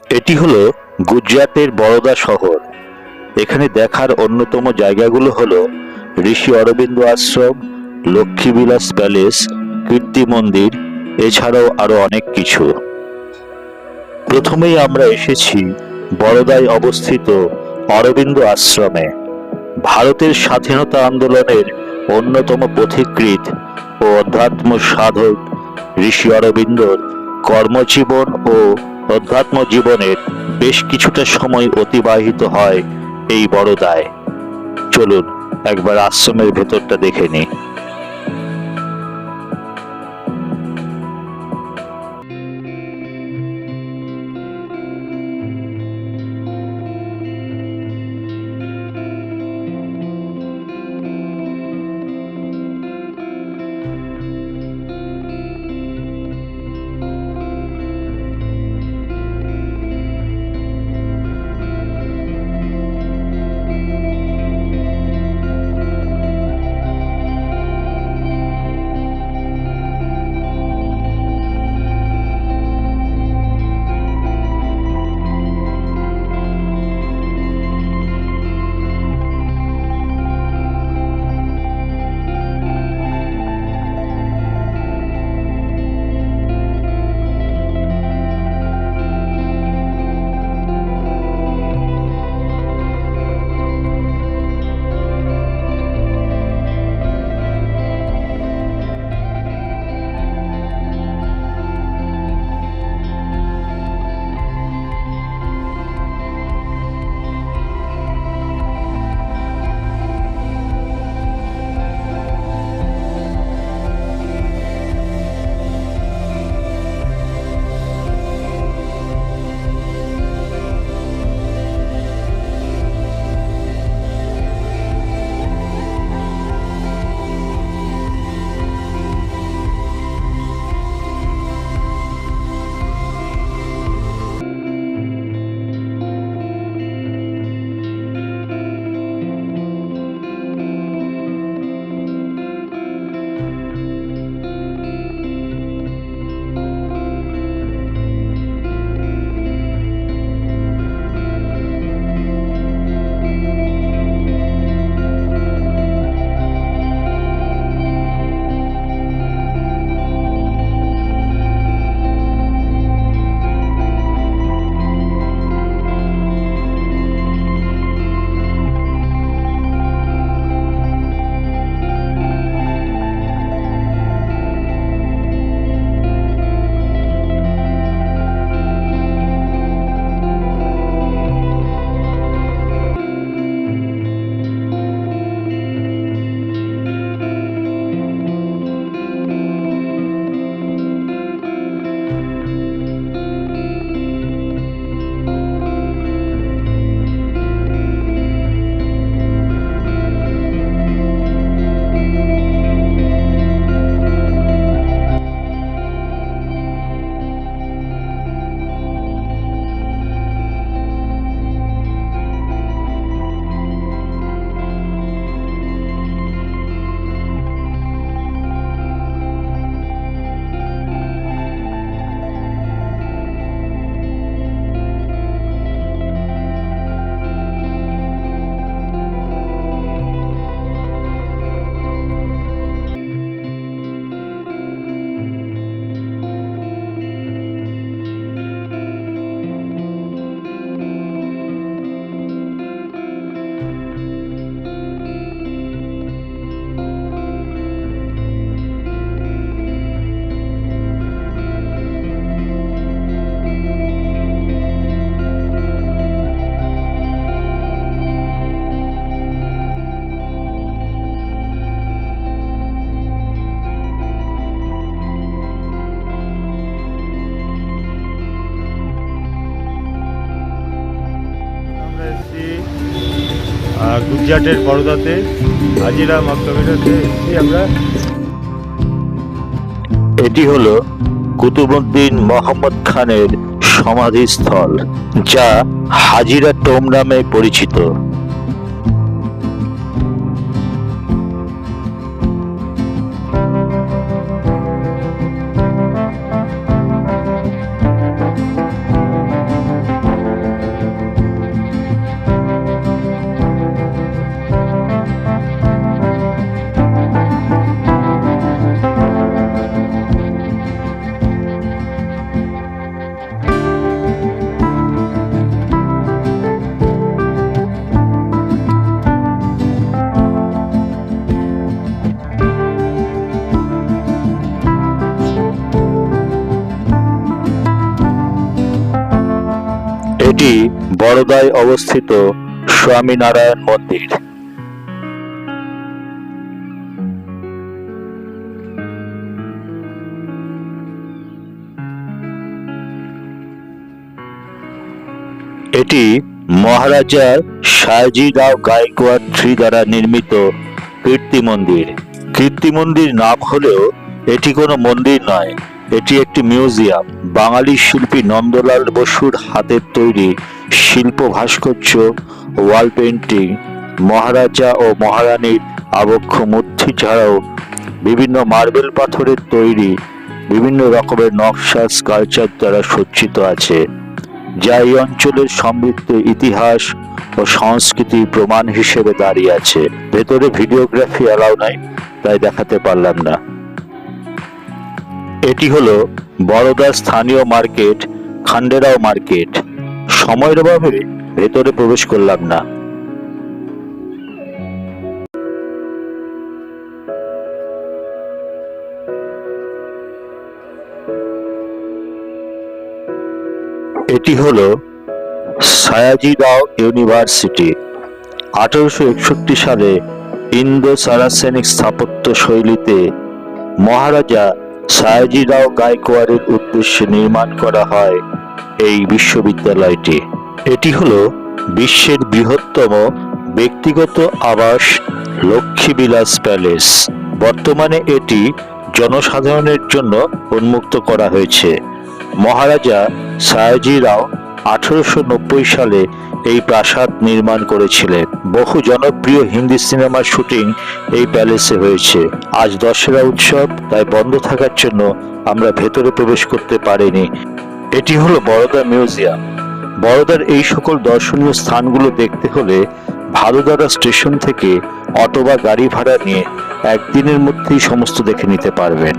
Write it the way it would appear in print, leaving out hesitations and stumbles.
এটি হলো গুজরাটের বরোদা শহর। এখানে দেখার অন্যতম জায়গাগুলো হলো ঋষি অরবিন্দ আশ্রম, লক্ষ্মীবিলাস প্যালেস, কীর্তি মন্দির, এছাড়াও আরো অনেক কিছু। প্রথমেই আমরা এসেছি বরোদায় অবস্থিত অরবিন্দ আশ্রমে। ভারতের স্বাধীনতা আন্দোলনের অন্যতম পথিকৃৎ ও অধ্যাত্ম সাধক ঋষি অরবিন্দর কর্মজীবন ও অধ্যাত্ম জীবনের বেশ কিছুটা সময় অতিবাহিত হয় এই বরোদায়। চলুন একবার আশ্রমের ভেতরটা দেখে নিই। গুজরাটের বরোদাতে হাজিরা মক্তবেরাতে এসেছি আমরা। এটি হলো কুতুবউদ্দিন মোহাম্মদ খানের সমাধিস্থল, যা হাজিরা টোম নামে পরিচিত। এটি বরোদায় অবস্থিত স্বামীনারায়ণ মন্দির। এটি মহারাজা সায়াজিরাও গায়কোয়াড় III দ্বারা নির্মিত কীর্তি মন্দির। কীর্তি মন্দির নাম হলেও এটি কোনো মন্দির নয়, এটি একটি মিউজিয়াম। বাঙালি শিল্পী নন্দলাল বসুর হাতের তৈরি শিল্প ভাস্কর্য, ওয়াল পেন্টিং, মহারাজা ও মহারানীর আবক্ষ মূর্তি ছাড়াও বিভিন্ন মার্বেল পাথরের তৈরি বিভিন্ন রকমের নকশা স্কাল্পচার দ্বারা সজ্জিত আছে, যা এই অঞ্চলের সমৃদ্ধ ইতিহাস ও সংস্কৃতির প্রমাণ হিসেবে দাঁড়িয়ে আছে। ভেতরে ভিডিওগ্রাফি অ্যালাউ নাই, তাই দেখাতে পারলাম না। এটি হলো বরোদার স্থানীয় মার্কেট, খান্ডেরাও মার্কেট। সময়ের অভাবে ভেতরে প্রবেশ করলাম না। এটি হলো সায়াজিরাও ইউনিভার্সিটি। 1861 সালে ইন্দো সারাসেনিক স্থাপত্য শৈলীতে মহারাজা সায়াজিরাও গায়কোয়াড়ের উদ্দেশ্যে নির্মাণ করা হয় এই বিশ্ববিদ্যালয়টি। এটি হলো বিশ্বের বৃহত্তম ব্যক্তিগত আবাস লক্ষ্মীবিলাস প্যালেস। বর্তমানে এটি জনসাধারণের জন্য উন্মুক্ত করা হয়েছে। মহারাজা সায়াজিরাও 1890 সালে এই প্রাসাদ নির্মাণ করেছিলেন। বহু জনপ্রিয় হিন্দি সিনেমার শুটিং এই প্যালেসে হয়েছে। আজ দশেরা উৎসব, তাই বন্ধ থাকার জন্য আমরা ভেতরে প্রবেশ করতে পারিনি। এটি হলো বরোদা মিউজিয়াম। বরোদার এই সকল দর্শনীয় স্থানগুলো দেখতে হলে ভাদোদারা স্টেশন থেকে অটো বা গাড়ি ভাড়া নিয়ে একদিনের মধ্যেই সমস্ত দেখে নিতে পারবেন।